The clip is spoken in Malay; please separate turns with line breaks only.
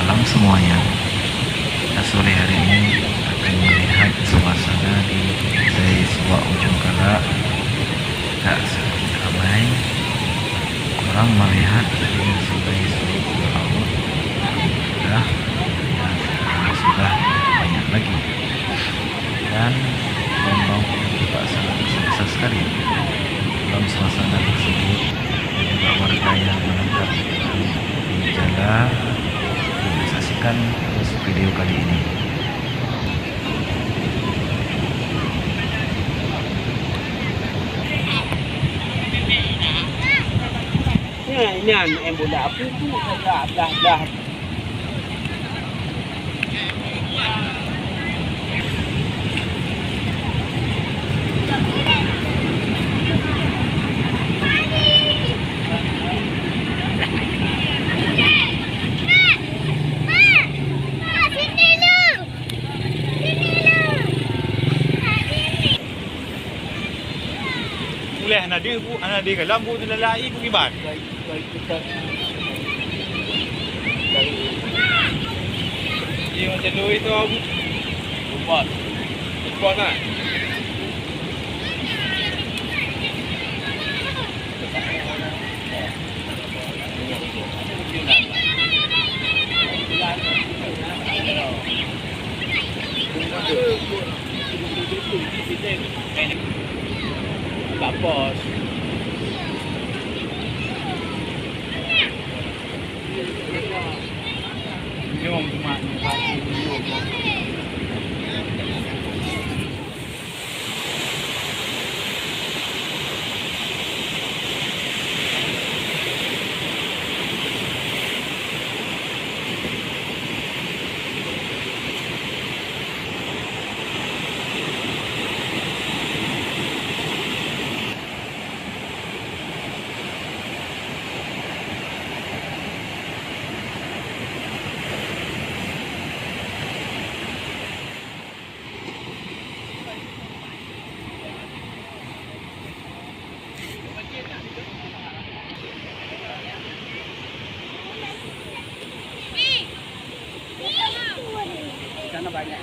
malam semuanya. Sore hari ini akan melihat suasana di Desa Ujung Kala. Tak sedikit ramai orang melihat sungai laut sudah sudah banyak lagi, dan gelombang juga sangat besar sekali. Dalam suasana tersebut juga warga yang menangkap di jalan. Kita saksikan terus video kali ini.
Ini yang bola apa tu? Dah.
Boleh anak dia ke lampu tu lalai pergi ban. Dia macam tu itu abu. Umpat. Umpat kan? Bos. Jom mak sana banyak.